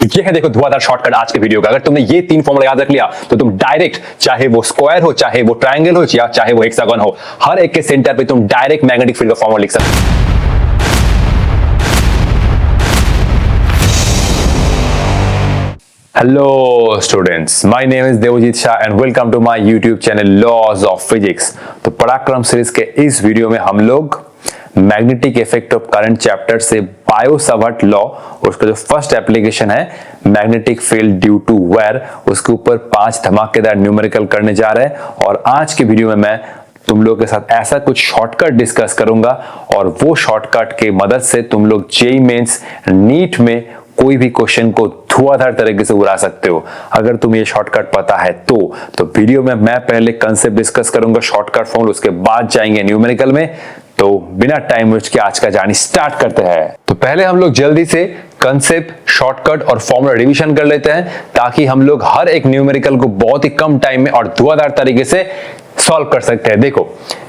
ये है देखो धुआंधार शॉर्टकट आज के वीडियो का। अगर तुमने ये 3 फॉर्मूला याद रख लिया तो तुम डायरेक्ट, चाहे वो स्क्वायर हो, चाहे वो ट्रायंगल हो, या चाहे वो हेक्सागन हो, हर एक के सेंटर पे तुम डायरेक्ट मैग्नेटिक फील्ड का फॉर्मूला लिख सकते हो। Hello students, my name is Devjit Shah and welcome to my YouTube channel laws of physics. तो पराक्रम सीरीज के इस वीडियो में हम लोग magnetic effect of current chapter से बायो-सावर्ट लॉ, उसका जो फर्स्ट एप्लीकेशन है magnetic field due to wire, उसके ऊपर 5 धमाकेदार न्यूमेरिकल करने जा रहे हैं। और आज के वीडियो में मैं तुम लोग के साथ ऐसा कुछ शॉर्टकट डिस्कस करूंगा और वो शॉर्टकट के मदद से तुम लोग जेईई मेंस, नीट में कोई भी क्वेश्चन को धुआंधार तरीके से उड़ा सकते हो अगर तुम्हें ये शॉर्टकट पता है तो वीडियो में मैं पहले कंसेप्ट डिस्कस करूंगा, शॉर्टकट फॉर्मूला, उसके बाद जाएंगे न्यूमेरिकल में। तो बिना टाइम वेस्ट के आज का जर्नी स्टार्ट करते हैं। तो पहले हम लोग जल्दी से कंसेप्ट, शॉर्टकट और फॉर्मूला रिवीजन कर लेते हैं ताकि हम लोग हर एक न्यूमेरिकल को बहुत ही कम टाइम में और धुआंधार तरीके से सॉल्व कर सकते हैं। देखो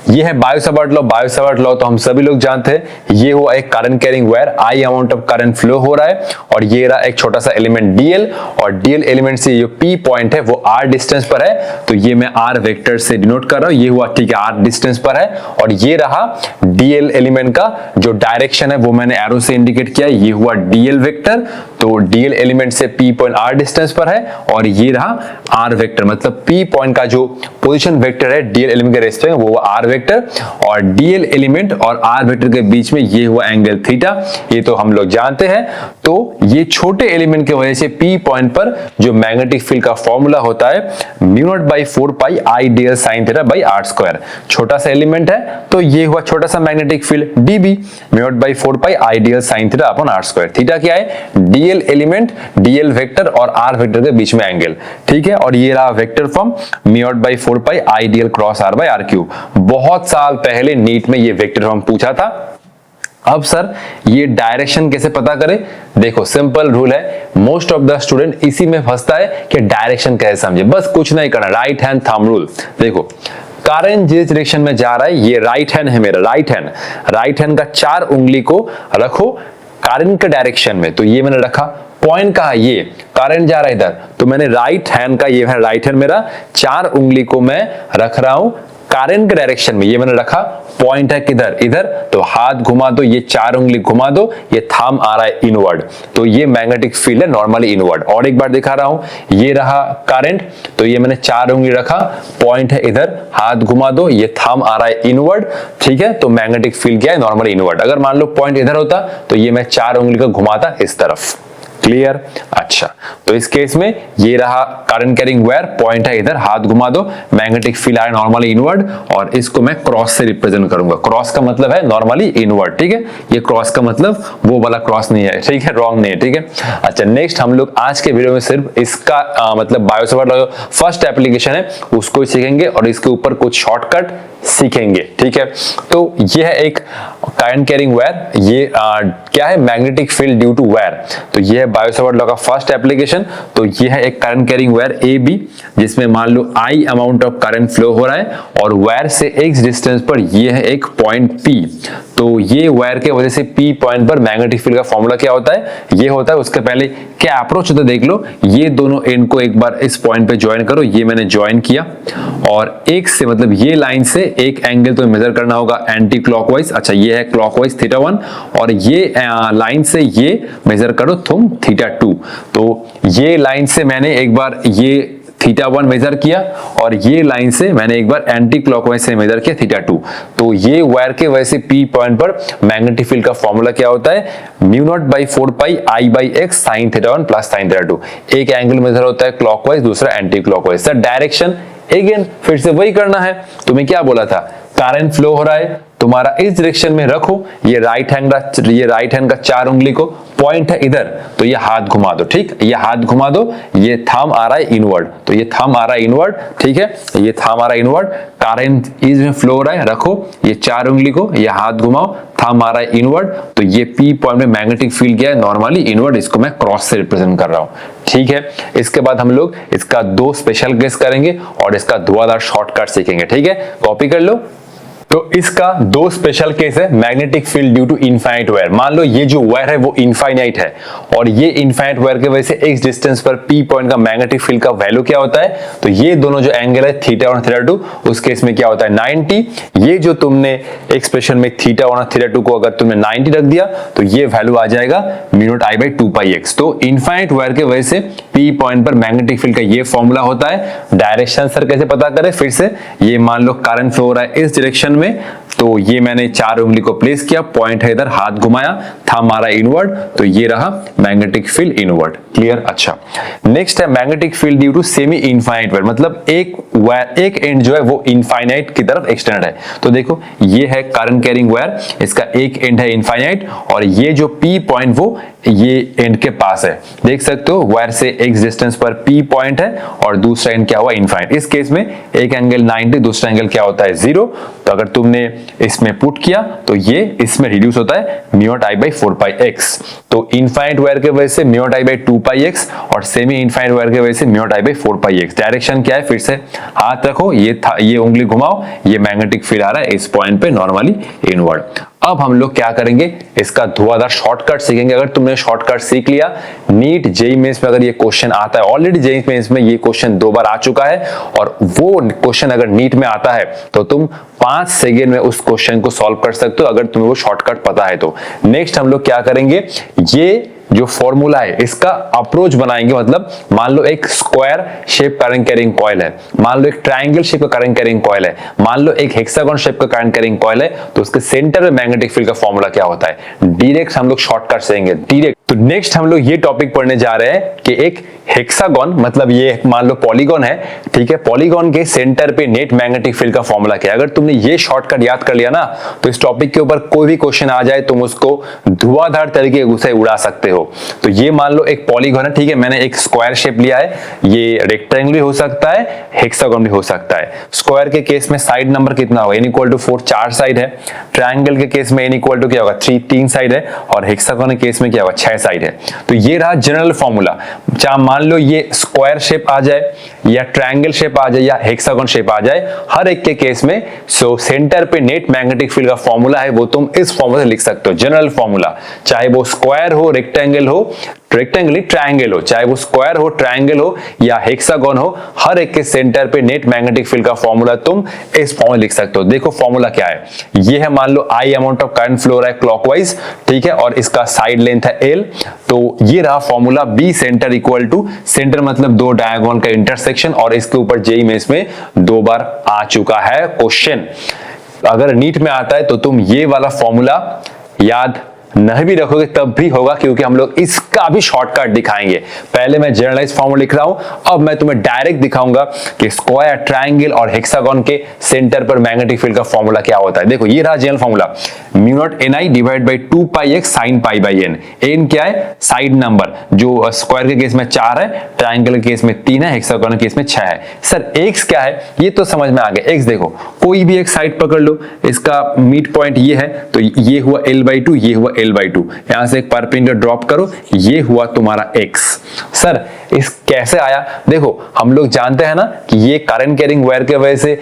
ये है बायो-सावर्ट लॉ। बायो-सावर्ट लॉ तो हम सभी लोग जानते हैं। ये हुआ एक current carrying wire, I amount of current flow हो रहा है और ये रहा एक छोटा सा एलिमेंट डीएल, और डीएल एलिमेंट से जो पी पॉइंट है वो आर डिस्टेंस पर है, तो ये मैं आर वेक्टर से डिनोट कर रहा हूं। ये हुआ ठीक है आर डिस्टेंस पर है, और ये रहा डीएल एलिमेंट का जो डायरेक्शन है वो मैंने एरो से इंडिकेट किया, ये हुआ डीएल वेक्टर। तो डीएल एलिमेंट से पी पॉइंट आर डिस्टेंस पर है, और ये रहा आर वेक्टर, मतलब पी पॉइंट का जो पोजीशन वेक्टर है डीएल एलिमेंट के रेस्पेक्ट में वो आर वेक्टर, और डीएल एलिमेंट और आर वेक्टर के बीच में ये हुआ एंगल थीटा, ये तो हम लोग जानते हैं। तो ये छोटे एलिमेंट की वजह से पी पॉइंट पर जो मैग्नेटिक फील्ड का फॉर्मूला होता है mu naught by 4 pi I dl sine theta by r square. छोटा सा एलिमेंट है तो ये हुआ छोटा सा magnetic field dB, mu naught by 4 pi I dl sine theta upon r square. Theta क्या है? डीएल एलिमेंट, डीएल वेक्टर और आर वेक्टर के बीच में एंगल, ठीक है। और ये रहा vector form mu naught by 4 pi I dl cross R by r cube. बहुत साल पहले नीट में ये वेक्टर फॉर्म पूछा था। अब सर ये डायरेक्शन कैसे पता करें? देखो सिंपल रूल है, मोस्ट ऑफ द स्टूडेंट इसी में फंसता है कि डायरेक्शन कैसे समझे। बस कुछ नहीं करना, राइट हैंड थंब रूल। देखो करंट जिस डायरेक्शन में जा रहा है, ये राइट हैंड है मेरा, राइट हैंड का 4 उंगली को रखो करंट के डायरेक्शन में, तो ये मैंने रखा। पॉइंट कहा? ये करंट जा रहा है इधर, तो मैंने राइट हैंड का, ये है राइट हैंड मेरा, 4 उंगली को मैं रख रहा हूं करंट के डायरेक्शन में, ये मैंने रखा। पॉइंट है किधर? इधर, तो हाथ घुमा दो, ये 4 उंगली घुमा दो, ये थंब आ रहा है इनवर्ड, तो ये मैग्नेटिक फील्ड है नॉर्मली इनवर्ड। और एक बार दिखा रहा हूं, ये रहा करंट, तो ये मैंने 4 उंगली रखा, पॉइंट है इधर, हाथ घुमा दो, ये थंब आ रहा है इनवर्ड, ठीक है। तो मैग्नेटिक फील्ड क्या है? Normally inward. अगर मान लो पॉइंट इधर होता तो ये मैं 4 उंगली को घुमाता इस तरफ। क्लियर? अच्छा, तो इस केस में ये रहा करंट कैरिंग वायर, पॉइंट है इधर, हाथ घुमा दो, मैग्नेटिक फील्ड है नॉर्मली इनवर्ड, और इसको मैं क्रॉस से रिप्रेजेंट करूंगा। क्रॉस का मतलब है नॉर्मली इनवर्ड, ठीक है। ये क्रॉस का मतलब वो वाला क्रॉस नहीं है, ठीक है, रॉन्ग नहीं है, ठीक है। अच्छा, नेक्स्ट हम लोग आज के वीडियो में सिर्फ इसका मतलब बायो-सावर्ट फर्स्ट एप्लीकेशन है उसको सीखेंगे और इसके ऊपर कुछ शॉर्टकट सीखेंगे, ठीक है। तो ये है एक करंट कैरिंग वायर, ये क्या है? Magnetic field due to wire. तो ये है बायो-सावर्ट लॉ का फर्स्ट एप्लीकेशन। तो ये है एक current carrying wire A B, जिसमें मान लो I amount of current flow हो रहा है, और वायर से एक्स डिस्टेंस पर ये है एक पॉइंट पी। तो ये वायर के वजह से पी पॉइंट पर मैग्नेटिक फील्ड का फॉर्मूला क्या होता है? ये होता है। उसके पहले क्या अप्रोच होता है देख लो, ये दोनों एंड को एक बार इस पॉइंट पे ज्वाइन करो, ये मैंने ज्वाइन किया, और एक से मतलब ये लाइन से एक एंगल तो मेजर करना होगा एंटी क्लॉकवाइज। अच्छा, ये है क्लॉकवाइज थीटा 1, और ये लाइन से ये मेजर करो तुम थीटा 2। तो ये लाइन से मैंने एक बार ये थीटा 1 मेजर किया, और ये लाइन से मैंने एक बार एंटी क्लॉकवाइज से मेजर किया थीटा 2। तो ये वायर के वजह से पी पॉइंट पर मैग्नेटिक फील्ड का फॉर्मूला क्या होता है? Mu naught by 4 pi I by x sine theta 1 plus sine theta 2। एक एंगल मेजर होता है क्लॉकवाइज, दूसरा anti clockwise. Sir direction again फिर से वही करना है। तुम्हें क्या बोला था? करंट फ्लो हो रहा है तुम्हारा इस डायरेक्शन में, रखो ये राइट हैंड का 4 उंगली को, पॉइंट है इधर, तो ये हाथ घुमा दो, ठीक, ये हाथ घुमा दो, ये थंब आ रहा है इनवर्ड, तो ये थंब आ रहा है इनवर्ड, ठीक है, ये थंब आ रहा है इनवर्ड, करंट इस में फ्लो हो रहा है, रखो ये 4 उंगली को, ये हाथ घुमाओ, थंब आ रहा है इनवर्ड, तो ये पी पॉइंट में मैग्नेटिक फील्ड क्या है? Normally inward. इसको मैं क्रॉस से रिप्रेजेंट कर रहा हूं, ठीक है। इसके बाद हम लोग इसका 2 स्पेशल केस करेंगे और इसका धुआंधार शॉर्टकट सीखेंगे, ठीक है। कॉपी कर लो। तो इसका दो स्पेशल केस है, magnetic field due to infinite wire. मान लो ये जो वायर है वो इनफाइनाइट है और ये इनफाइनाइट वायर की वजह से एक्स डिस्टेंस पर पी पॉइंट का मैग्नेटिक फील्ड का वैल्यू क्या होता है, तो ये दोनों जो एंगल है थीटा और थीटा टू, उस केस में क्या होता है 90। ये जो तुमने एक्सप्रेशन में थीटा और थीटा टू को अगर तुमने 90 रख दिया तो ये वैल्यू आ जाएगा mu not I by 2 pi x. तो इनफाइनाइट वायर की वजह से पी पॉइंट पर मैग्नेटिक फील्ड का ये फॉर्मूला होता है। डायरेक्शन सर कैसे पता करें, फिर से ये मान लो करंट फ्लो हो रहा है इस डायरेक्शन में, तो ये मैंने 4 उंगली को प्लेस किया, पॉइंट है इधर, हाथ घुमाया, था हमारा इनवर्ड, तो ये रहा मैग्नेटिक फील्ड इनवर्ड। क्लियर? अच्छा, नेक्स्ट है magnetic field due to semi infinite wire, मतलब एक एंड जो है वो इनफाइनाइट की तरफ एक्सटेंडेड है। तो देखो ये है करंट कैरिंग वायर, इसका एक एंड है इनफाइनाइट और ये जो पी पॉइंट वो ये एंड के पास है। देख सकते हो वायर से एक्स डिस्टेंस पर पी पॉइंट है और दूसरा एंड क्या हुआ इनफाइनाइट। इस केस में एक एंगल 90, दूसरा एंगल क्या होता है 0। तो अगर तुमने इसमें पुट किया तो ये इसमें रिड्यूस होता है mu not I by 4 pi x. तो इनफाइनाइट वायर के वजह से mu not I by 2 pi x और सेमी इनफाइनाइट वायर के वजह से mu not I by 4 pi x. Direction क्या है, फिर से हाथ रखो, ये उंगली घुमाओ, ये मैग्नेटिक फील्ड आ रहा है इस पॉइंट पे नॉर्मली इनवर्ड। अब हम लोग क्या करेंगे, इसका धुआंधार शॉर्टकट सीखेंगे। अगर तुमने शॉर्टकट सीख लिया, नीट जेईई मेंस में अगर ये क्वेश्चन आता है, ऑलरेडी जेईई मेंस में ये क्वेश्चन 2 बार आ चुका है और वो क्वेश्चन अगर नीट में आता है तो तुम 5 सेकेंड में उस क्वेश्चन को सॉल्व कर सकते हो अगर तुम्हें वो शॉर्टकट पता है तो। नेक्स्ट हम लोग क्या करेंगे, ये जो फॉर्मूला है इसका अप्रोच बनाएंगे। मतलब मान लो एक square shape current carrying coil है, मान लो एक ट्रायंगल शेप का करंट कैरिंग कॉइल है, मान लो एक हेक्सागोन शेप का करंट कैरिंग कॉइल है, तो उसके सेंटर में मैग्नेटिक फील्ड का फॉर्मूला क्या होता है। डायरेक्ट हम लोग शॉर्टकट से डायरेक्ट। तो नेक्स्ट हम लोग ये टॉपिक पढ़ने जा रहे हैं कि एक हेक्सागोन, मतलब ये मान लो पॉलीगॉन है, ठीक है, पॉलीगॉन के सेंटर पे नेट मैग्नेटिक फील्ड का फॉर्मूला क्या है। अगर तुमने ये शॉर्टकट याद कर लिया ना तो इस टॉपिक के ऊपर कोई भी क्वेश्चन आ जाए तुम उसको धुआंधार तरीके से उड़ा सकते हो। तो ये मान लो एक पॉलीगॉन है, ठीक है, मैंने एक स्क्वायर शेप लिया है, ये रेक्टेंगल भी हो सकता है, हेक्सागोन भी हो सकता है। स्क्वायर के केस में साइड नंबर कितना होगा, n इक्वल टू 4, 4 साइड है। ट्रायंगल के केस में n इक्वल टू क्या होगा 3, 3 साइड है और हेक्सागोन के केस में क्या होगा 6 साइड है। तो ये रहा जनरल फॉर्मूला। चाहे मान लो ये स्क्वायर शेप आ जाए या ट्रायंगल शेप आ जाए या हेक्सागोन शेप आ जाए, हर एक के केस में सेंटर पे नेट मैग्नेटिक फील्ड का फॉर्मूला है वो तुम इस फॉर्मूला से लिख सकते हो, जनरल फॉर्मूला। चाहे वो स्क्वायर हो, रेक्टेंगल हो, रेक्टेंगल ट्रायंगल हो, चाहे वो स्क्वायर हो, ट्रायंगल हो या हेक्सागोन हो, हर एक के सेंटर पे नेट मैग्नेटिक फील्ड का फॉर्मूला तुम इस फॉर्मूला लिख सकते हो। देखो फॉर्मूला क्या है, ये है मान लो I amount of current flow रहा है क्लॉकवाइज, ठीक है, और इसका साइड लेंथ है एल। तो ये रहा formula, B centre equal to, centre मतलब दो डायगोनल का इंटरसेक्शन, और इसके ऊपर जेईई मेंस में 2 बार आ चुका है क्वेश्चन। अगर नीट में आता है तो तुम ये वाला फॉर्मूला याद नहीं भी रखोगे तब भी होगा, क्योंकि हम लोग इसका भी शॉर्टकट दिखाएंगे। पहले मैं जनरलाइज फॉर्मूला लिख रहा हूं, अब मैं तुम्हें डायरेक्ट दिखाऊंगा कि स्क्वायर, ट्रायंगल और हेक्सागोन के सेंटर पर मैग्नेटिक फील्ड का फॉर्मूला क्या होता है। देखो ये रहा general formula, mu naught N I divide by 2 pi x sine pi by N. N क्या है, साइड नंबर, जो स्क्वायर के केस में 4 है, ट्रायंगल के केस में 3 है, हेक्सागोन के केस में 6 है। सर एक्स क्या है, ये तो समझ में आ गया। एक्स देखो कोई भी एक साइड पकड़ लो, इसका मिड पॉइंट ये है, तो ये हुआ l/2, ये हुआ l/2, यहां से एक परपेंडिकुलर ड्रॉप करो, ये हुआ तुम्हारा x। सर इस कैसे आया, देखो हम लोग जानते हैं ना कि ये करंट कैरिंग वायर के वजह से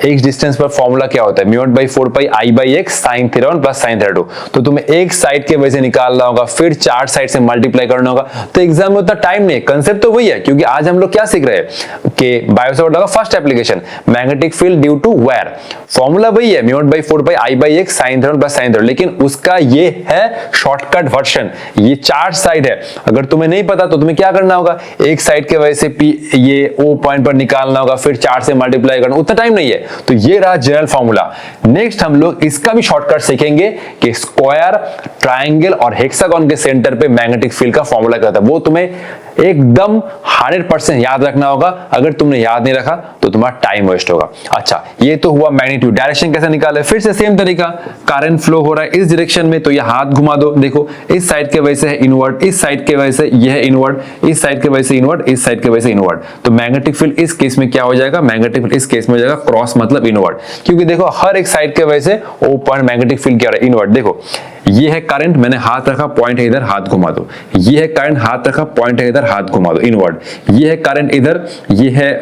x डिस्टेंस पर फॉर्मूला क्या होता है, mu naught by 4 pi I by x sine theta 1 plus sine theta 2। तो तुम्हें एक साइड के वजह से निकालना होगा, फिर 4 साइड से मल्टीप्लाई करना होगा। तो एग्जाम में उतना टाइम नहीं है, कंसेप्ट तो वही है, क्योंकि आज हम लोग क्या सीख रहे हैं कि बायोसावर्ट का first application magnetic field due to wire, formula वही है mu naught by 4 pi I by x sine theta 1 plus sine theta 2, लेकिन उसका ये है शॉर्टकट वर्जन। ये 4 साइड है, अगर तुम्हें नहीं पता तो तुम्हें क्या करना होगा, एक साइड के वजह से पी ये ओ पॉइंट पर निकालना होगा, फिर 4 से मल्टीप्लाई करना, उतना टाइम नहीं है। तो ये रहा जनरल फॉर्मूला। नेक्स्ट हम लोग इसका भी शॉर्टकट सीखेंगे कि स्क्वायर, ट्रायंगल और हेक्सागोन के सेंटर पे मैग्नेटिक फील्ड का फॉर्मूला क्या होता है, वो तुम्हें एकदम 100% याद रखना होगा। अगर तुमने याद नहीं रखा तो तुम्हारा टाइम वेस्ट होगा। अच्छा ये तो हुआ मैग्नीट्यूड। डायरेक्शन कैसे निकाले, फिर से सेम तरीका, करंट फ्लो हो रहा है इस डायरेक्शन में, तो ये हाथ हाथ घुमा दो, देखो इस साइड के वजह से है इनवर्ड, इस साइड के वजह से यह है इनवर्ड, इस साइड के वजह से इनवर्ड, इस साइड के वजह से इनवर्ड। तो मैग्नेटिक फील्ड इस केस में क्या हो जाएगा, मैग्नेटिक फील्ड इस केस में हो जाएगा क्रॉस मतलब इनवर्ड, क्योंकि देखो हर एक साइड के वजह से ओ पॉइंट मैग्नेटिक फील्ड क्या हो रहा है, इनवर्ड। देखो ये है करंट, मैंने हाथ रखा, पॉइंट है इधर, हाथ घुमा दो। ये है करंट, हाथ रखा, पॉइंट है इधर, हाथ घुमा दो, इनवर्ड। ये है करंट इधर, ये है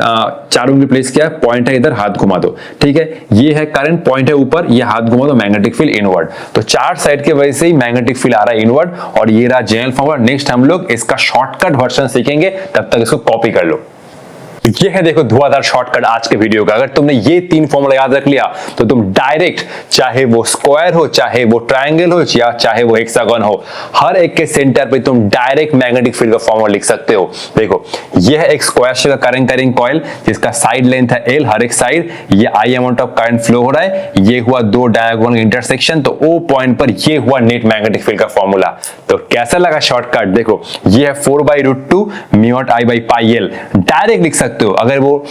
चारों की प्लेस क्या है, पॉइंट है इधर, हाथ घुमा दो, ठीक है। ये है करंट, पॉइंट है ऊपर, ये हाथ घुमा दो, मैग्नेटिक फील्ड इनवर्ड। तो चार साइड के वजह से ही मैग्नेटिक फील्ड आ रहा है इनवर्ड, और ये रहा जनरल फॉर्मूला। नेक्स्ट हम लोग इसका शॉर्टकट वर्जन सीखेंगे, तब तक इसको कॉपी कर लो। ये है देखो धुआंधार शॉर्टकट आज के वीडियो का। अगर तुमने ये तीन फॉर्मूला याद रख लिया तो तुम डायरेक्ट, चाहे वो स्क्वायर हो, चाहे वो ट्रायंगल हो, या चाहे वो हेक्सागन हो, हर एक के सेंटर पे तुम डायरेक्ट मैग्नेटिक फील्ड का फॉर्मूला लिख सकते हो। देखो ये है एक स्क्वायर शेप का करंट कैरिंग कॉइल जिसका साइड लेंथ है L, हर एक साइड ये I amount of current flow हो रहा है, ये हुआ दो डायगोनल इंटरसेक्शन, तो O पॉइंट पर ये हुआ नेट मैग्नेटिक फील्ड का फॉर्मूला। तो कैसा लगा शॉर्टकट, देखो ये है 4/√2 μ0I/πL, डायरेक्ट लिख सकते हो। अगर वो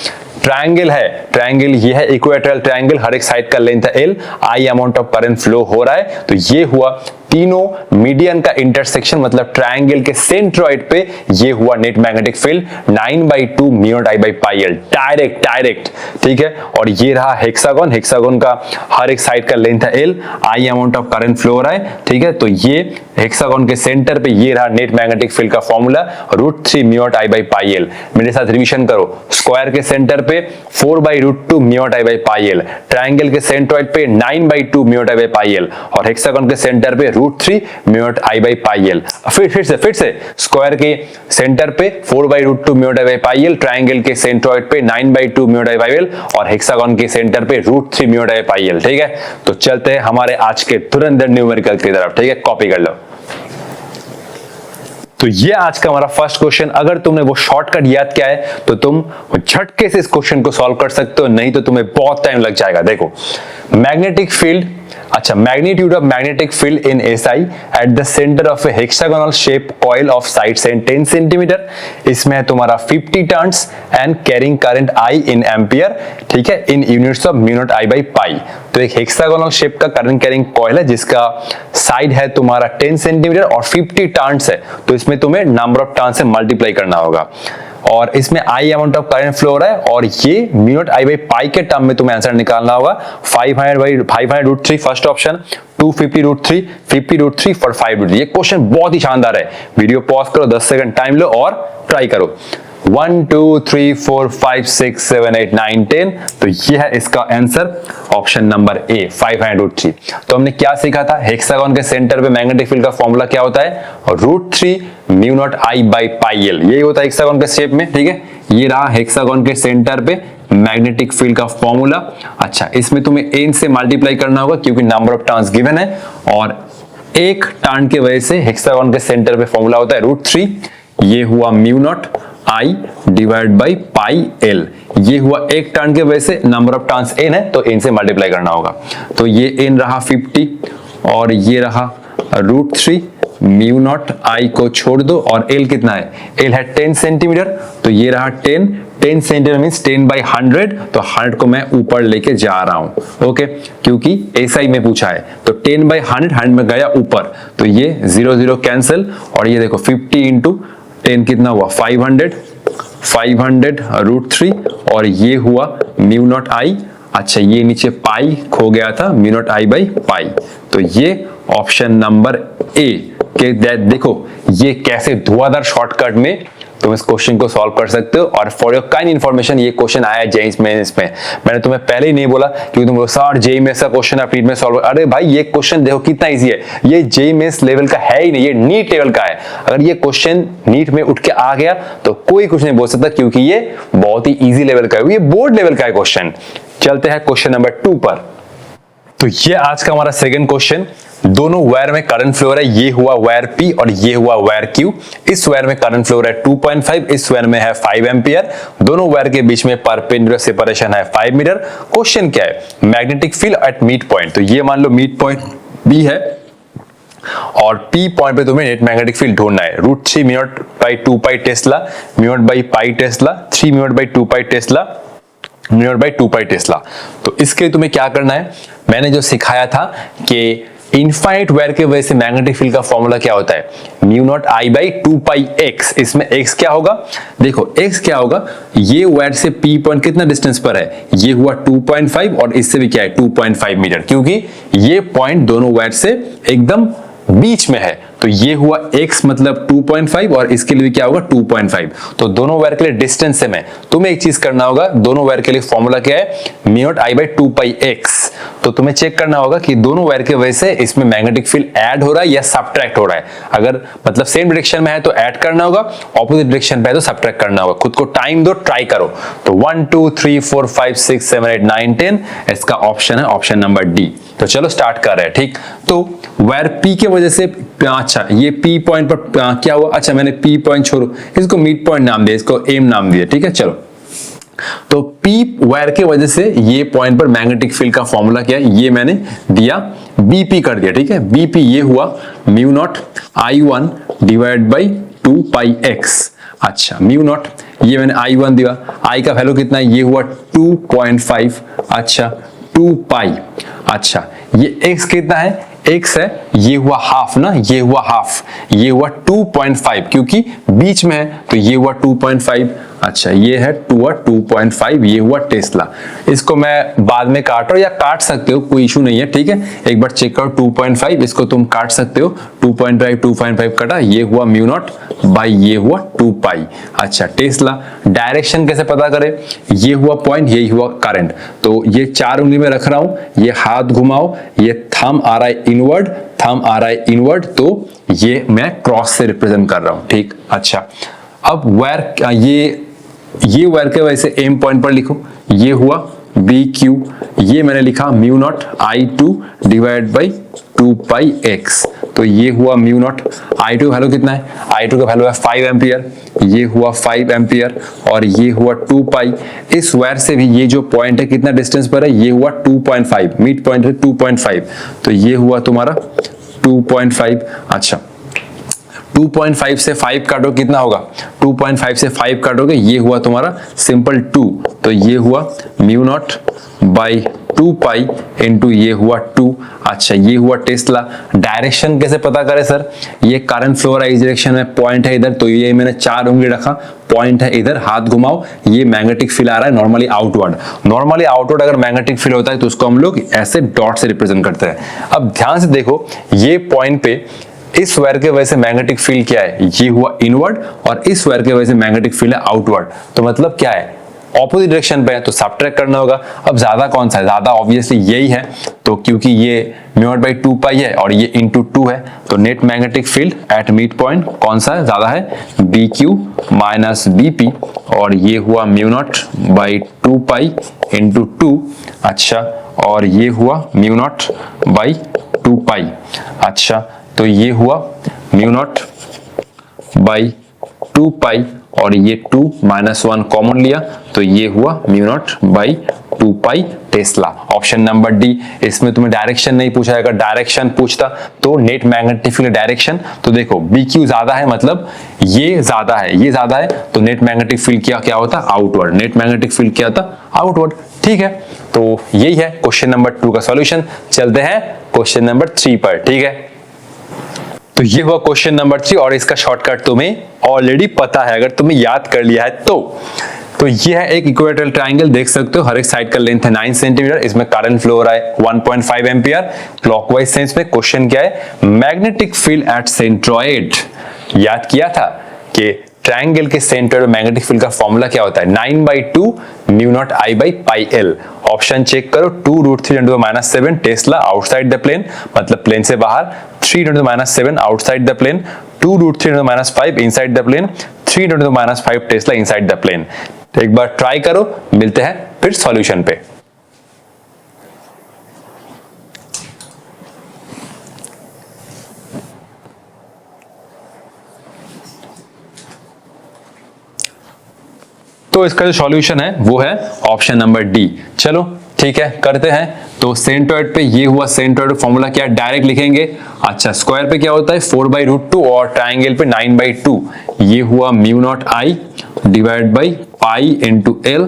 ट्रायंगल है, ट्रायंगल ये है इक्वेटोरियल ट्रायंगल, हर एक साइड का लेंथ है L, I amount of current flow हो रहा है, तो ये हुआ तीनों मीडियन का इंटरसेक्शन, मतलब ट्रायंगल के सेंट्रॉइड पे ये हुआ net magnetic field 9/2 μ0I/πL, direct, ठीक है। और ये रहा हेक्सागन, हेक्सागन का हर एक साइड का लेंथ है L, I amount of current flow हो रहा है, ठीक है। तो ये हेक्सागन के सेंटर पे ये रहा नेट मैग्नेटिक फील्ड का फॉर्मूला √3 μ0I/πL। मेरे साथ रिवीजन करो, स्क्वायर के सेंटर पे 4/√2 μ0I/πL, ट्रायंगल के सेंट्रॉइड पे 9/2 μ0I/πL, और हेक्सागन के सेंटर पे √3 μ0I/πL। फिर से स्क्वायर के सेंटर पे 4/√2 μ0I/πL, ट्रायंगल के सेंट्रॉइड पे 9/2 μ0I/πL, और हेक्सागन के सेंटर पे √3 μ0I/πL, ठीक है। तो चलते हैं हमारे आज के तुरंत न्यूमेरिकल की तरफ, ठीक है, कॉपी कर लो। तो ये आज का हमारा फर्स्ट क्वेश्चन। अगर तुमने वो शॉर्टकट याद किया है तो तुम झटके से इस क्वेश्चन को सॉल्व कर सकते हो, नहीं तो तुम्हें बहुत टाइम लग जाएगा। देखो मैग्नेटिक फील्ड, अच्छा, magnitude of magnetic field in SI at the centre of A hexagonal shape coil of side से 10 सेंटीमीटर, इसमें है तुम्हारा 50 turns and carrying current I in ampere, ठीक है, इन यूनिट्स ऑफ μ0I/π। तो एक हेक्सागोनल शेप का करंट कैरिंग कॉइल है जिसका साइड है तुम्हारा 10 सेंटीमीटर और 50 टर्न्स है, तो इसमें तुम्हें नंबर ऑफ टर्न्स से मल्टीप्लाई करना होगा, और इसमें I amount of current flow हो रहा है, और ये μ0I/π के टर्म में तुम्हें आंसर निकालना होगा 500/500√3 फर्स्ट ऑप्शन, 250√3, 50√3 फॉर 5√3। ये क्वेश्चन बहुत ही शानदार है। वीडियो पॉज करो, 10 सेकंड टाइम लो और ट्राई करो। 1 2 3 4 5 6 7 8 9 10, तो ये है इसका आंसर, ऑप्शन नंबर ए 500√3। तो हमने क्या सीखा था, हेक्सागन के सेंटर पे मैग्नेटिक फील्ड का फॉर्मूला क्या होता है, √3 μ0I/πL, यही होता है हेक्सागन के शेप में, ठीक है। ये रहा हेक्सागन के सेंटर पे मैग्नेटिक फील्ड का फॉर्मूला। अच्छा, इसमें तुम्हें n से मल्टीप्लाई करना होगा क्योंकि नंबर ऑफ टर्न्स गिवन है, और एक टर्न के वजह से हेक्सागन के सेंटर पे फॉर्मूला होता है √3, ये हुआ μ0I/πL, ये हुआ एक टर्न के वजह से, नंबर ऑफ टर्न्स n है तो n से मल्टीप्लाई करना होगा। तो ये n रहा 50 और ये रहा √3, μ0I को छोड़ दो, और L कितना है, L है 10 सेंटीमीटर, तो ये रहा 10 सेंटीमीटर मींस 10/100, तो 100 को मैं ऊपर लेके जा रहा हूं, ओके, क्योंकि SI में पूछा है, तो 10/100 100 में गया ऊपर, तो ये 0 0 कैंसिल, और ये देखो 50 इंटू 10 कितना हुआ 500 √3, और ये हुआ μ0I। अच्छा, ये नीचे पाई खो गया था, μ0I/π, तो ये ऑप्शन नंबर ए के। देखो ये कैसे धुआंधार शॉर्टकट में तुम इस क्वेश्चन को सॉल्व कर सकते हो। और फॉर योर काइंड इन्फॉर्मेशन, ये क्वेश्चन आया जेईई मेंस में, मैंने तुम्हें पहले ही नहीं बोला क्योंकि तुम सर जेईई मेंस का क्वेश्चन आप रीड में सॉल्व, अरे भाई ये क्वेश्चन देखो कितना इजी है, ये जेईई मेंस लेवल का है ही नहीं, ये नीट लेवल का है। अगर ये क्वेश्चन नीट में उठ के आ गया तो कोई कुछ नहीं बोल सकता, क्योंकि ये बहुत ही ईजी लेवल का है, ये बोर्ड लेवल का है क्वेश्चन। चलते हैं क्वेश्चन नंबर 2 पर। तो ये आज का हमारा सेकंड क्वेश्चन, दोनों वायर में करंट फ्लो हो रहा है, ये हुआ वायर P और ये हुआ वायर Q। इस वायर में करंट फ्लो हो रहा है 2.5, इस वायर में है 5 एम्पियर, दोनों वायर के बीच में परपेंडिकुलर सेपरेशन है 5 मीटर। क्वेश्चन क्या है, magnetic field at mid point, तो ये मान लो मिड पॉइंट B है, और P पॉइंट पे तुम्हें नेट मैग्नेटिक फील्ड ढूंढना है, √3 μ0/2π टेस्ला, μ0/π टेस्ला, 3 μ/2π टेस्ला, μ0/2π टेस्ला। तो इसके लिए तुम्हें क्या करना है, मैंने जो सिखाया था कि इनफाइनाइट वायर के वजह से मैग्नेटिक फील्ड का फॉर्मूला क्या होता है, mu not I by 2 pi x. इसमें x क्या होगा, देखो x क्या होगा, ये वायर से P पॉइंट कितना डिस्टेंस पर है, ये हुआ 2.5 और इससे भी क्या है 2.5 मीटर, क्योंकि ये पॉइंट दोनों वायर से एकदम बीच में है। तो ये हुआ x मतलब 2.5 और इसके लिए क्या होगा 2.5। तो दोनों वायर के लिए डिस्टेंस सेम है। तुम्हें एक चीज करना होगा, दोनों वायर के लिए फॉर्मूला क्या है, mu not I by 2 pi x. तो तुम्हें चेक करना होगा कि दोनों वायर के वजह से इसमें मैग्नेटिक फील्ड ऐड हो रहा है या सब्ट्रैक्ट हो रहा है। अगर मतलब सेम डायरेक्शन में है तो ऐड करना होगा, ऑपोजिट डायरेक्शन पे है तो सब्ट्रैक्ट करना होगा। खुद को टाइम दो, ट्राई करो। तो 1 2 3 4 5 6 7 8 9 10 इसका ऑप्शन है ऑप्शन नंबर डी। तो चलो स्टार्ट कर रहे हैं, ठीक। तो वायर P के वजह से, अच्छा ये P पॉइंट पर क्या हुआ, अच्छा मैंने P पॉइंट छोड़ो, इसको मिड पॉइंट नाम दिया, इसको एम नाम दिया, ठीक है। चलो तो P वायर के वजह से ये पॉइंट पर मैग्नेटिक फील्ड का फॉर्मूला क्या है, ये मैंने दिया BP कर दिया, ठीक है। BP ये हुआ mu naught I1 divide by 2 pi x। अच्छा म्यू नॉट ये मैंने I1 दिया, I का वैल्यू कितना है, ये हुआ 2.5, अच्छा 2 पाई, अच्छा ये x कितना है, x है ये हुआ हाफ ना, ये हुआ हाफ, ये हुआ 2.5 क्योंकि बीच में है तो ये हुआ 2.5, अच्छा ये है 2.5, ये हुआ टेस्ला। इसको मैं बाद में काट या काट सकते हो, कोई इशू नहीं है, ठीक है। एक बार चेक करो 2.5, इसको तुम काट सकते हो, 2.5 कटा, ये हुआ म्यू नॉट बाई ये हुआ 2 पाई, अच्छा टेस्ला। डायरेक्शन कैसे पता करें, ये हुआ पॉइंट, ये हुआ करंट, तो ये 4 उंगली में रख रहा हूं, ये हाथ घुमाओ, ये थंब आ रहा है इनवर्ड, थंब आ रहा है इनवर्ड, तो ये मैं क्रॉस से रिप्रेजेंट कर रहा हूं, ठीक। अच्छा अब वायर ये वायर के वजह से एम पॉइंट पर लिखो, ये हुआ बी क्यू, ये मैंने लिखा mu naught I2 divide by 2 pi x. तो ये हुआ म्यू नॉट, I2 वैल्यू कितना है, I2 का वैल्यू है 5 एम्पियर, ये हुआ 5 एम्पियर और ये हुआ 2 पाई। इस वायर से भी ये जो पॉइंट है कितना डिस्टेंस पर है, ये हुआ 2.5, मिड पॉइंट है 2.5, तो ये हुआ तुम्हारा 2.5। अच्छा 2.5 से 5 काटो कितना होगा, 2.5 से 5 काटोगे ये हुआ तुम्हारा सिंपल 2, तो ये हुआ mu naught by 2 pi into ये हुआ 2, अच्छा ये हुआ टेस्ला। डायरेक्शन कैसे पता करें सर, ये करंट फ्लो रहा है इस डायरेक्शन में, पॉइंट है इधर, तो ये मैंने 4 उंगली रखा, पॉइंट है इधर, हाथ घुमाओ, ये मैग्नेटिक फील्ड आ रहा है नॉर्मली आउटवर्ड। नॉर्मली आउटवर्ड अगर मैग्नेटिक फील्ड होता है तो उसको हम लोग ऐसे डॉट से रिप्रेजेंट करते हैं। अब ध्यान से देखो, ये पॉइंट पे इस वायर के वजह से मैग्नेटिक फील्ड क्या है, ये हुआ इनवर्ड, और इस वायर के वजह से मैग्नेटिक फील्ड है आउटवर्ड। तो मतलब क्या है, ऑपोजिट डायरेक्शन पे है तो सब्ट्रैक्ट करना होगा। अब ज्यादा कौन सा है, ज्यादा ऑब्वियसली यही है, तो क्योंकि ये म्यू नॉट बाई 2 पाई है और ये इंटू 2 है, तो net magnetic field at mid point कौन सा है, ज्यादा है, बी क्यू माइनस BP, और ये हुआ mu naught by 2 pi into 2, अच्छा और ये हुआ म्यू नॉट बाई 2 पाई, अच्छा तो ये हुआ म्यू नॉट बाई 2 पाई और ये 2 माइनस 1 कॉमन लिया, तो ये हुआ mu naught by 2 pi Tesla. Option number D. इसमें तुम्हें डायरेक्शन नहीं पूछा, अगर डायरेक्शन पूछता तो नेट मैग्नेटिक फील्ड डायरेक्शन, तो देखो BQ ज्यादा है मतलब ये ज्यादा है, ये ज्यादा है, तो नेट मैग्नेटिक फील्ड क्या होता, आउटवर्ड। नेट मैग्नेटिक फील्ड क्या होता, आउटवर्ड, ठीक है। तो यही है क्वेश्चन नंबर 2 का सॉल्यूशन। चलते हैं क्वेश्चन नंबर 3 पर, ठीक है। तो ये हुआ क्वेश्चन नंबर 3 और इसका शॉर्टकट तुम्हें ऑलरेडी पता है, अगर तुमने याद कर लिया है तो ये है एक इक्वेटोरियल ट्रायंगल, देख सकते हो हर एक साइड का लेंथ है 9 सेंटीमीटर, इसमें करंट फ्लो हो रहा है 1.5 एम्पियर क्लॉकवाइज सेंस में। क्वेश्चन क्या है, मैग्नेटिक फील्ड एट सेंट्रॉइड। याद किया था कि ट्रायंगल के सेंटर में मैग्नेटिक फील्ड का फॉर्मूला क्या होता है, 9/2 mu naught I by pi L। Option check करो, 2√3 × 7 टेस्ला आउटसाइड द प्लेन, मतलब प्लेन से बाहर, 3 × 7 outside the plane, 2√3 × 5 inside the plane, 3 × 5 tesla inside the plane. तो एक बार ट्राई करो, मिलते हैं फिर सॉल्यूशन पे। तो इसका जो सॉल्यूशन है वो है ऑप्शन नंबर डी। चलो ठीक है, करते हैं। तो सेंट्रॉइड पे ये हुआ, सेंट्रॉइड फॉर्मूला क्या है, डायरेक्ट लिखेंगे। अच्छा स्क्वायर पे क्या होता है 4/√2 और ट्राइंगल पे 9/2, ये हुआ mu naught I divide by pi into L,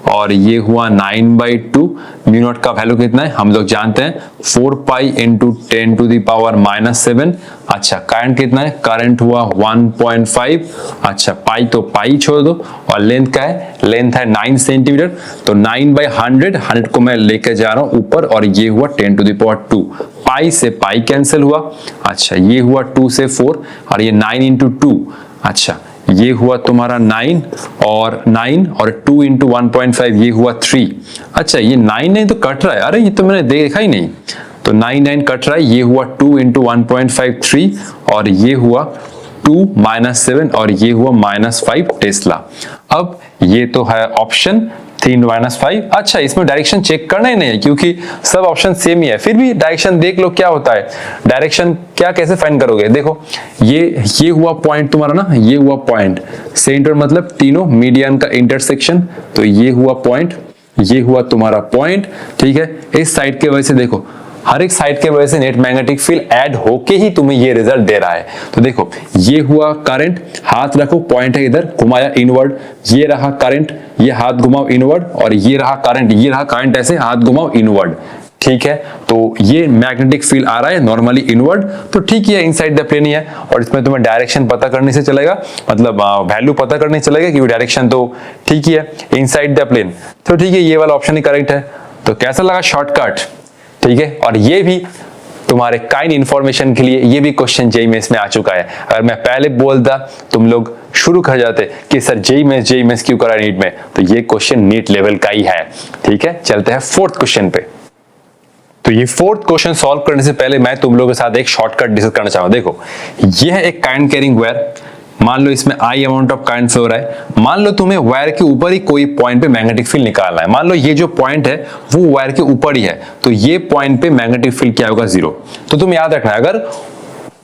और ये हुआ 9/2। म्यू नॉट का वैल्यू कितना है हम लोग जानते हैं 4 पाई इंटू 10⁻⁻⁷। अच्छा करंट कितना है, करंट हुआ 1.5। अच्छा पाई तो पाई छोड़ दो, और लेंथ क्या है, लेंथ है 9 सेंटीमीटर। तो 9/100, 100 को मैं लेकर जा रहा हूं ऊपर, और ये हुआ 10⁻²। पाई से पाई कैंसिल हुआ। अच्छा ये हुआ 2 से 4, और ये 9 इंटू 2। अच्छा ये हुआ तुम्हारा 9 और 2 इंटू 1.5 ये हुआ 3। अच्छा ये 9 तो कट रहा है, अरे ये तो मैंने देखा ही नहीं। तो 9 कट रहा है, ये हुआ 2 इंटू 1.5 3, और ये हुआ 2 -7, और ये हुआ -5 टेस्ला। अब ये तो है ऑप्शन 3 -5। अच्छा इसमें डायरेक्शन चेक करना ही नहीं है क्योंकि सब ऑप्शन सेम ही है, फिर भी डायरेक्शन देख लो क्या होता है। डायरेक्शन क्या कैसे फाइंड करोगे, देखो ये हुआ पॉइंट तुम्हारा ना, ये हुआ पॉइंट सेंटर मतलब तीनों मीडियन का इंटरसेक्शन। तो ये हुआ पॉइंट, ये हुआ तुम्हारा पॉइंट, ठीक है। इस साइड के वजह से देखो, हर एक साइड के वजह से नेट मैग्नेटिक फील्ड ऐड होके ही तुम्हें ये रिजल्ट दे रहा है। तो देखो ये हुआ करंट, हाथ रखो पॉइंट है इधर, घुमाया इनवर्ड, ये रहा करंट, ये हाथ घुमाओ इनवर्ड, और ये रहा करंट, ये रहा करंट ऐसे हाथ घुमाओ इनवर्ड, ठीक है। तो ये मैग्नेटिक फील्ड आ रहा है नॉर्मली इनवर्ड, तो ठीक है इनसाइड द प्लेन ही है। और इसमें तुम्हें डायरेक्शन पता करने से चलेगा, मतलब वैल्यू पता करने से चलेगा क्योंकि डायरेक्शन तो ठीक ही है इनसाइड द प्लेन। तो ठीक है ये वाला ऑप्शन ही करेक्ट है। तो कैसा लगा शॉर्टकट, ठीक है। और ये भी तुम्हारे काइंड इंफॉर्मेशन के लिए ये भी क्वेश्चन जेईई मेंस में आ चुका है। अगर मैं पहले बोलता तुम लोग शुरू कर जाते कि सर जेईई मेंस क्यों करा नीट में, तो ये क्वेश्चन नीट लेवल का ही है, ठीक है। चलते हैं फोर्थ क्वेश्चन पे। तो ये फोर्थ क्वेश्चन सॉल्व करने से पहले मैं तुम लोगों के साथ एक शॉर्टकट डिस्कस करना चाहूंगा। देखो ये है एक करंट कैरिंग वायर, मान लो इसमें आई अमाउंट ऑफ करंट फ्लो हो रहा है। मान लो तुम्हें वायर के ऊपर ही कोई पॉइंट पे मैग्नेटिक फील्ड निकालना है, मान लो ये जो पॉइंट है वो वायर के ऊपर ही है, तो ये पॉइंट पे मैग्नेटिक फील्ड क्या होगा, 0। तो तुम याद रखना अगर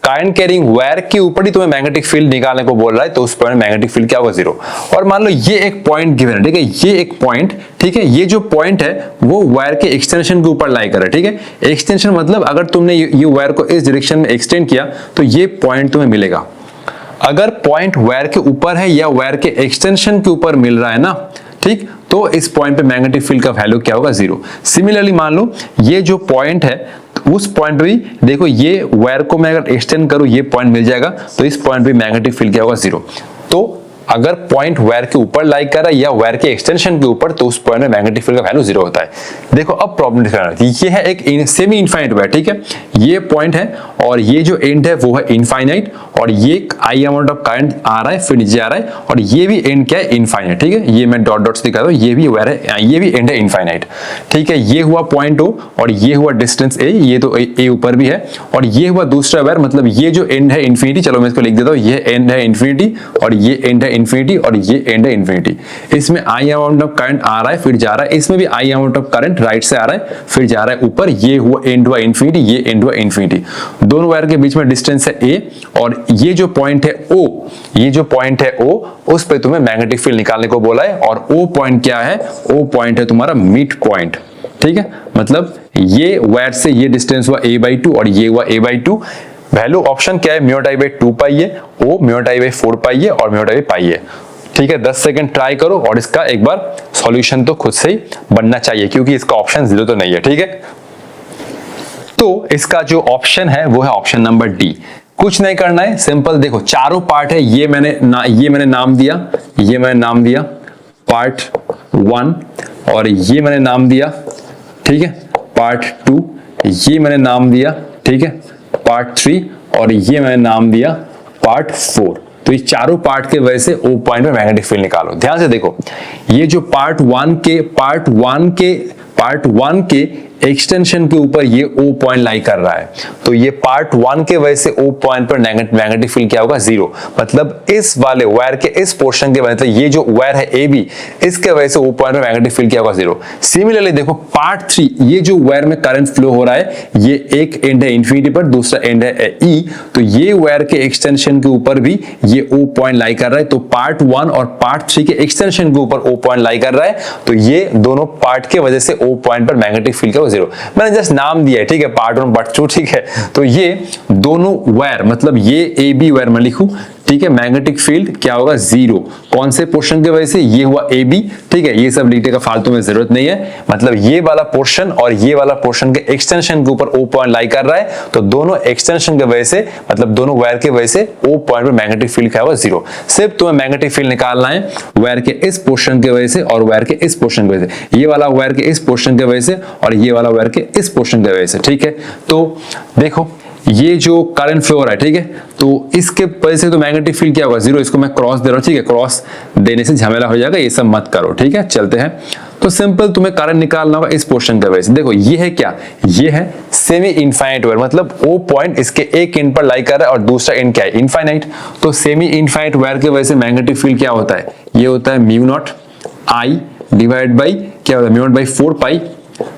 करंट कैरिंग वायर के ऊपर ही तुम्हें मैग्नेटिक फील्ड निकालने को बोल रहा है तो उस पॉइंट मैग्नेटिक फील्ड क्या होगा, 0। और मान लो ये एक पॉइंट गिवन है, ठीक है, ये एक पॉइंट, ठीक है, ये जो पॉइंट है वो वायर के एक्सटेंशन के ऊपर लाई कर रहा है, ठीक है। एक्सटेंशन मतलब अगर तुमने ये वायर को इस डायरेक्शन में एक्सटेंड किया तो ये पॉइंट तुम्हें मिलेगा। अगर पॉइंट वायर के ऊपर है या वायर के एक्सटेंशन के ऊपर मिल रहा है ना, ठीक, तो इस पॉइंट पे मैग्नेटिक फील्ड का वैल्यू क्या होगा, 0। सिमिलरली मान लो ये जो पॉइंट है उस पॉइंट पे भी देखो ये वायर को मैं अगर एक्सटेंड करूं ये पॉइंट मिल जाएगा, तो इस पॉइंट पे मैग्नेटिक फील्ड क्या होगा, 0। तो अगर पॉइंट वायर के ऊपर लाई कर रहा है या वायर के एक्सटेंशन के ऊपर तो उस पॉइंट में मैग्नेटिक फील्ड का वैल्यू 0 होता है। देखो अब प्रॉब्लम दिखाना, ये है एक सेमी इनफाइनाइट वायर, ठीक है, ये पॉइंट है और ये जो एंड है वो है इनफाइनाइट, और ये आई अमाउंट ऑफ करंट आ रहा है फिर नीचे आ रहा है, और ये भी एंड क्या है, इनफाइनाइट, ठीक है। ये मैं डॉट डॉट्स दिखा रहा हूं, ये भी वायर है, ये भी एंड है इनफाइनाइट, ठीक है। ये हुआ पॉइंट O और ये हुआ डिस्टेंस A, ये तो A ऊपर भी है, और ये हुआ दूसरा वायर, मतलब ये जो एंड है इन्फिनिटी, चलो मैं इसको लिख देता हूं, ये एंड है इन्फिनिटी और ये एंड है इन्फिनिटी और ये एंड है इन्फिनिटी। इसमें आई अमाउंट ऑफ करंट आ रहा है फिर जा रहा है, इसमें भी आई अमाउंट ऑफ करंट राइट से आ रहा है फिर जा रहा है ऊपर, ये हुआ एंड हुआ इन्फिनिटी, ये एंड हुआ इन्फिनिटी। दोनों वायर के बीच में डिस्टेंस है A, और ये जो पॉइंट है O, ये जो पॉइंट है O, उस पे तुम्हें मैग्नेटिक फील्ड निकालने को बोला है, और O पॉइंट क्या है, O पॉइंट है तुम्हारा मिड पॉइंट, ठीक है। मतलब ये वायर से ये डिस्टेंस हुआ a/2 और ये हुआ a/2। वैल्यू ऑप्शन क्या है, μ/2 पाई है, O μ/4 पाई है और μ/π है, ठीक है। 10 सेकंड ट्राई करो और इसका एक बार सॉल्यूशन तो खुद से ही बनना चाहिए क्योंकि इसका ऑप्शन 0 तो नहीं है, ठीक है। तो इसका जो ऑप्शन है वो है ऑप्शन नंबर डी। कुछ नहीं करना है, सिंपल देखो चारों पार्ट है, ये मैंने नाम दिया, ये मैंने नाम दिया पार्ट 1, और ये मैंने नाम दिया, ठीक है, पार्ट 2, ये मैंने नाम दिया, ठीक है, पार्ट 3, और ये मैंने नाम दिया पार्ट 4। तो ये चारों पार्ट के वजह से O पॉइंट में मैग्नेटिक फील्ड निकालो। ध्यान से देखो, ये जो पार्ट 1 के एक्सटेंशन के ऊपर ये O पॉइंट लाई कर रहा है, तो ये पार्ट 1 के वजह से O पॉइंट पर मैग्नेटिक फील्ड क्या होगा, 0। मतलब इस वाले वायर के इस पोर्शन के वजह से, ये जो वायर है AB, इसके वजह से O पॉइंट पर मैग्नेटिक फील्ड क्या होगा, 0। सिमिलरली देखो पार्ट 3, ये जो वायर में करंट फ्लो हो रहा है, ये एक एंड है इन्फिनिटी पर, दूसरा एंड है E, तो ये वायर के एक्सटेंशन के ऊपर भी ये O पॉइंट लाई कर रहा है, तो पार्ट 1 और पार्ट 3 के एक्सटेंशन के ऊपर O पॉइंट लाई कर रहा है, तो ये दोनों पार्ट के वजह से O पॉइंट पर मैग्नेटिक फील्ड का वो 0। मैंने जस्ट नाम दिया है, ठीक है, पार्ट 1 पार्ट 2, ठीक है। तो ये दोनों वायर, मतलब ये ए बी वायर में लिखूं, ठीक है, मैग्नेटिक फील्ड क्या होगा 0। कौन से पोर्शन की वजह से? ये हुआ ए बी, ठीक है, ये सब लिखने का फालतू में जरूरत नहीं है। मतलब ये वाला पोर्शन और ये वाला पोर्शन के एक्सटेंशन के ऊपर ओ पॉइंट लाई कर रहा है, तो दोनों एक्सटेंशन की वजह से, मतलब दोनों वायर की वजह से ओ पॉइंट पर मैग्नेटिक फील्ड क्या होगा 0। सिर्फ तुम्हें मैग्नेटिक फील्ड निकालना है वायर के इस पोर्शन की वजह से और वायर के इस पोर्शन की वजह से, ये वाला वायर के इस पोर्शन की वजह से और ये वाला वायर के इस पोर्शन की वजह से, ठीक है। तो देखो ये जो करंट फ्लो हो रहा है, ठीक है, तो इसके वजह से तो मैग्नेटिक फील्ड क्या होगा 0। इसको मैं क्रॉस दे रहा हूं, ठीक है, क्रॉस देने से झमेला हो जाएगा, ये सब मत करो, ठीक है। चलते हैं, तो सिंपल तुम्हें करंट निकालना होगा इस पोर्शन की वजह से। देखो ये है क्या, ये है सेमी इनफाइनाइट वायर, मतलब ओ पॉइंट इसके एक एंड पर लाई कर रहा है और दूसरा एंड क्या है, इनफाइनाइट। तो सेमी इनफाइनाइट वायर की वजह से मैग्नेटिक फील्ड क्या होता है, ये होता है mu not I divide by क्या होता है, म्यू नॉट बाई 4 पाई,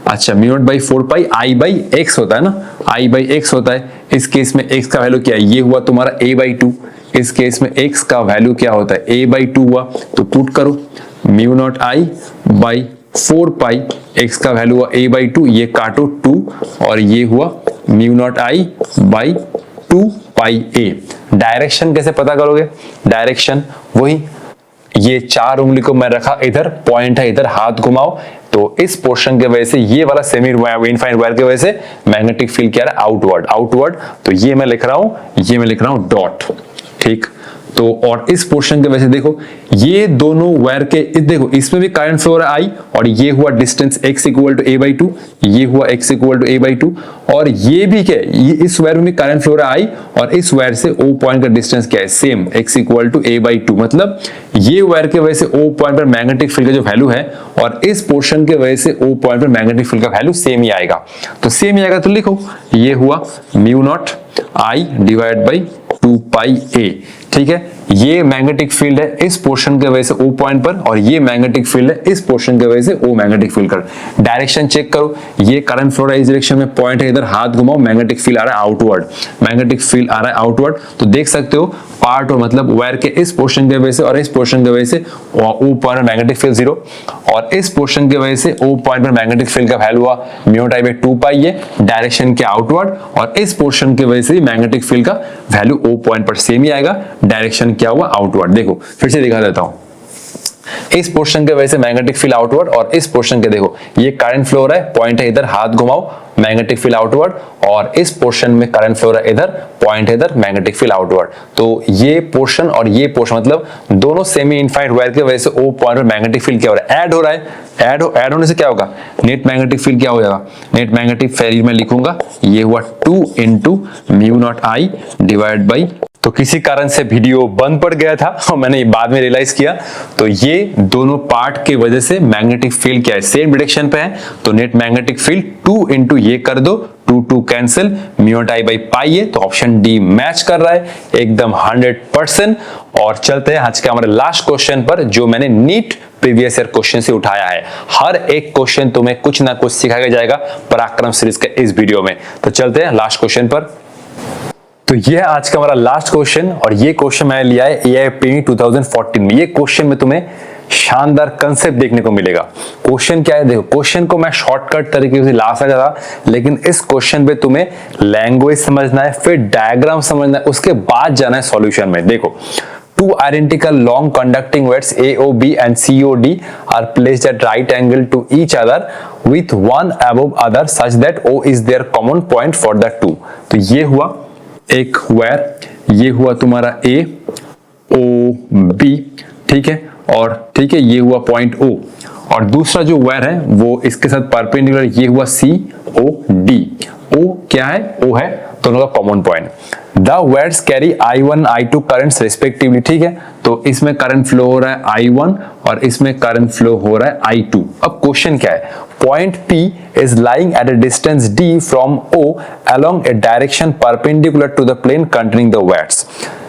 अच्छा mu naught by 4 pi I by x होता है ना, आई बाई एक्स होता है। इस केस में एक्स का वैल्यू क्या है, ये हुआ तुम्हारा a बाई 2। इस केस में एक्स का वैल्यू क्या होता है, a बाई 2 हुआ, तो पुट करो mu not I by 4 pi, x का वैल्यू हुआ a बाई 2, ये काटो 2 और ये हुआ mu not I by 2 pi a। Direction कैसे पता करोगे, डायरेक्शन वही, ये 4 उंगली को मैं रखा इधर, पॉइंट है इधर, हाथ घुमाओ, तो इस पोर्शन के वजह से ये वाला सेमी इनफाइनाइट वायर की वजह से मैग्नेटिक फील्ड क्या है, आउटवर्ड, आउटवर्ड। तो ये मैं लिख रहा हूं, ये मैं लिख रहा हूं डॉट, ठीक। तो और इस पोर्शन की वजह से देखो ये दोनों वायर के, देखो इसमें भी करंट फ्लो हो रहा है आई, और ये हुआ distance x equal to a by 2, ये हुआ x equal to a by 2, और ये भी क्या है, ये इस वायर में भी करंट फ्लो हो रहा है आई, और इस वायर से o पॉइंट का डिस्टेंस क्या है, same x equal to a by 2। मतलब ये वायर की वजह से o पॉइंट पर मैग्नेटिक फील्ड का जो वैल्यू है और इस पोर्शन की वजह से o पॉइंट पर मैग्नेटिक फील्ड का वैल्यू सेम ही आएगा। तो सेम ही आएगा, तो लिखो ये हुआ mu not I divide by 2 pi a, ठीक है। ये मैग्नेटिक फील्ड है इस पोर्शन की वजह से O पॉइंट पर, और ये मैग्नेटिक फील्ड है इस पोर्शन की वजह से O मैग्नेटिक फील्ड कर। डायरेक्शन चेक करो, ये करंट फ्लो रहा है इस डायरेक्शन में, पॉइंट है इधर, हाथ घुमाओ, मैग्नेटिक फील्ड आ रहा है आउटवर्ड, मैग्नेटिक फील्ड आ रहा है आउटवर्ड। तो देख सकते हो पार्ट, और मतलब वायर के इस पोर्शन की वजह से और इस पोर्शन की वजह से O पॉइंट पर मैग्नेटिक फील्ड 0, और इस पोर्शन की वजह से O पॉइंट पर मैग्नेटिक फील्ड का वैल्यू हुआ म्यू नॉट आई बाई 2 पाई है, डायरेक्शन के आउटवर्ड, और इस पोर्शन की वजह से मैग्नेटिक फील्ड का वैल्यू O पॉइंट पर सेम ही आएगा, डायरेक्शन क्या हुआ आउटवर्ड। देखो फिर से दिखा देता हूं, इस पोर्शन के वजह से मैग्नेटिक फील्ड आउटवर्ड, और इस पोर्शन के देखो ये करंट फ्लो हो रहा है, पॉइंट है इधर, हाथ घुमाओ, मैग्नेटिक फील्ड आउटवर्ड, और इस पोर्शन में करंट फ्लो हो रहा है इधर, पॉइंट है इधर, मैग्नेटिक फील्ड आउटवर्ड। तो ये पोर्शन और ये पोर्शन, मतलब दोनों सेमी इनफाइनाइट वायर की वजह से O पॉइंट पर मैग्नेटिक फील्ड क्या हो रहा है, ऐड हो रहा है। ऐड होने से क्या होगा, नेट मैग्नेटिक फील्ड क्या हो जाएगा, नेट मैग्नेटिक फील्ड में लिखूंगा ये हुआ 2 into mu not I divide by, तो किसी कारण से वीडियो बंद पड़ गया था और मैंने बाद में रियलाइज किया, तो ये दोनों पार्ट के वजह से मैग्नेटिक फील्ड क्या है, सेम डायरेक्शन पे है, तो नेट मैग्नेटिक फील्ड 2 इंटू ये कर दो, 2 cancel, mu not I by pi है, तो ऑप्शन डी मैच कर रहा है एकदम 100%। और चलते हैं आज के हमारे लास्ट क्वेश्चन पर, जो मैंने नीट प्रीवियस ईयर क्वेश्चन से उठाया है। हर एक क्वेश्चन तुम्हें कुछ ना कुछ सिखाया जाएगा पराक्रम सीरीज के इस वीडियो में। तो चलते हैं लास्ट क्वेश्चन पर। तो ये है आज का हमारा लास्ट क्वेश्चन, और ये क्वेश्चन मैंने लिया है AIPME 2014 में। ये क्वेश्चन में तुम्हें शानदार कंसेप्ट देखने को मिलेगा। क्वेश्चन क्या है, देखो क्वेश्चन को मैं शॉर्टकट तरीके से ला सकता था, लेकिन इस क्वेश्चन पे तुम्हें लैंग्वेज समझना है, फिर डायग्राम समझना है, उसके बाद जाना है सॉल्यूशन में। देखो, two identical long conducting wires AOB and COD are placed at right angle to each other with one above other such that O is their common point for the two। तो ये हुआ एक wire, ये हुआ तुम्हारा AOB, ठीक है, और ठीक है ये हुआ पॉइंट O, और दूसरा जो वायर है वो इसके साथ परपेंडिकुलर, ये हुआ COD। O क्या है, O है दोनों का common point. The wires carry I1 I2 currents respectively, ठीक है, तो इसमें करंट फ्लो हो रहा है I1 और इसमें करंट फ्लो हो रहा है I2। अब क्वेश्चन क्या है, point P is lying at a distance D from O along a direction perpendicular to the plane containing the wires।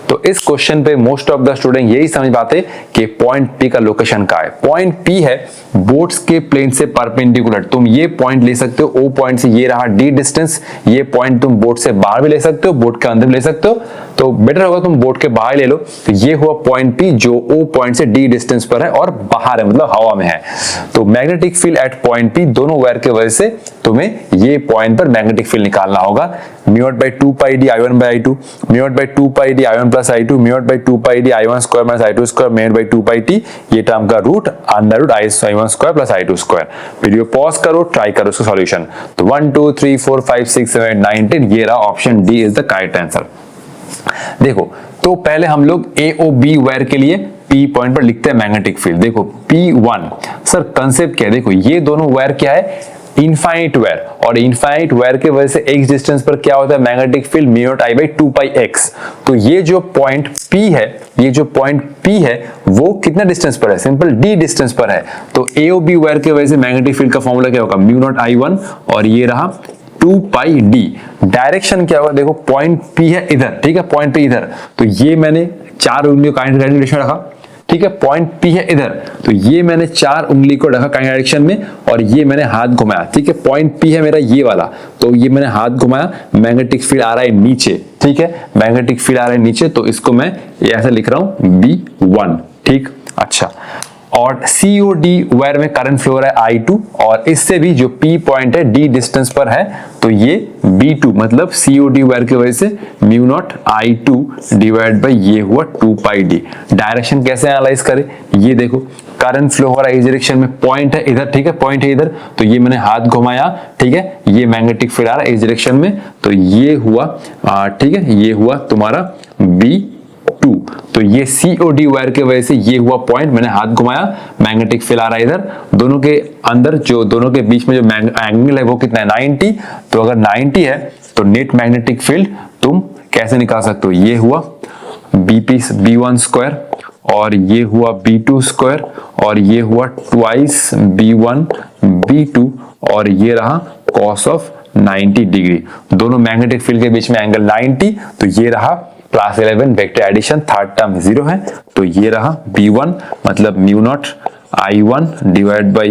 तो इस क्वेश्चन पे मोस्ट ऑफ द स्टूडेंट यही समझ पाते कि पॉइंट P का लोकेशन कहाँ है। पॉइंट P है बोर्ड्स के प्लेन से परपेंडिकुलर। तुम ये पॉइंट ले सकते हो, O पॉइंट से ये रहा D डिस्टेंस, ये पॉइंट तुम बोर्ड से बाहर भी ले सकते हो, बोर्ड के अंदर भी ले सकते हो। तो बेटर होगा तुम बोर्ड के बाहर ले लो। तो ये हुआ पॉइंट P जो O पॉइंट से D डिस्टेंस पर है और बाहर है, मतलब हवा में है। तो magnetic field at point P, दोनों वायर के वजह से तुम्हें ये पॉइंट पर मैग्नेटिक फील्ड निकालना होगा। μ/2 pi d I1/I2, μ/2 pi d I1 plus I2, μ/2 pi d I1 square minus I2 square, μ/2 pi t, ये टर्म का root under I1 square plus I2 square. Video pause करो, ट्राई करो इसका solution. तो 1 2 3 4 5 6 7 8 9 10, ये रहा option D is the correct answer. देखो तो पहले हम लोग AOB वायर के लिए P पॉइंट पर लिखते हैं मैग्नेटिक फील्ड। देखो P1, सर कंसेप्ट क्या है, देखो ये दोनों वायर क्या है, इनफाइनाइट वायर, और इनफाइनाइट वायर के वजह से x डिस्टेंस पर क्या होता है मैग्नेटिक फील्ड μ0I/2πx। तो ये जो पॉइंट P है, ये जो पॉइंट P है वो कितना डिस्टेंस पर है, सिंपल d डिस्टेंस पर है। तो AOB वायर के वजह से मैग्नेटिक फील्ड का फॉर्मूला क्या होगा, μ0I1 और ये रहा 2πd। डायरेक्शन क्या होगा, देखो पॉइंट P है इधर, ठीक है, पॉइंट P इधर, तो ये मैंने 4 उंगलियों का डायरेक्शन रखा, ठीक है, पॉइंट P है इधर, तो ये मैंने 4 उंगली को रखा काइनेटिक डायरेक्शन में और ये मैंने हाथ घुमाया, ठीक है, पॉइंट P है मेरा ये वाला, तो ये मैंने हाथ घुमाया, मैग्नेटिक फील्ड आ रहा है नीचे, ठीक है, मैग्नेटिक फील्ड आ रहा है नीचे, तो इसको मैं ऐसे लिख रहा हूं B1, ठीक। अच्छा, और COD वायर में करंट फ्लो हो रहा है I2 और इससे भी जो P पॉइंट है D डिस्टेंस पर है, तो ये B2, मतलब COD वायर की वजह से μ0I2 डिवाइड बाय ये हुआ 2πd। डायरेक्शन कैसे एनालाइज करें, ये देखो करंट फ्लो हो रहा है इस डायरेक्शन में, पॉइंट है इधर, ठीक है, पॉइंट है इधर, तो ये मैंने हाथ घुमाया, ठीक है, ये मैग्नेटिक फील्ड आ रहा है इस डायरेक्शन में, तो ये हुआ ठीक है, ये हुआ तुम्हारा B2। तो ये COD वायर के वजह से ये हुआ पॉइंट, मैंने हाथ घुमाया, मैग्नेटिक फील्ड आ रहा है इधर, दोनों के अंदर जो दोनों के बीच में जो एंगल है वो कितना है 90। तो अगर 90 है तो नेट मैग्नेटिक फील्ड तुम कैसे निकाल सकते हो, ये हुआ B1 स्क्वायर और ये हुआ B2 स्क्वायर और ये हुआ ट्वाइस B1 B2 और ये रहा cos ऑफ 90 डिग्री। दोनों मैग्नेटिक फील्ड के बीच में एंगल 90, तो ये रहा class 11 vector addition, third term 0 है, तो ये रहा B1 मतलब μ0I1 डिवाइड बाई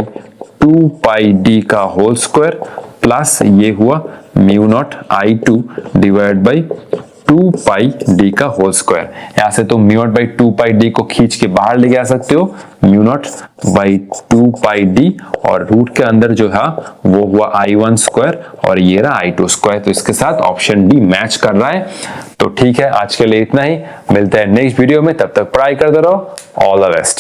2πd का होल स्क्वायर प्लस ये हुआ μ0I2 डिवाइड बाई 2πd का होल स्क्वायर। यहां से तुम μ0/2πd को खींच के बाहर ले जा सकते हो, μ0/2πd, और रूट के अंदर जो है वो हुआ I1 स्क्वायर और ये रहा I2 स्क्वायर। तो इसके साथ ऑप्शन डी मैच कर रहा है। तो ठीक है, आज के लिए इतना ही, मिलते हैं नेक्स्ट वीडियो में, तब तक पढ़ाई करते रहो, ऑल द बेस्ट।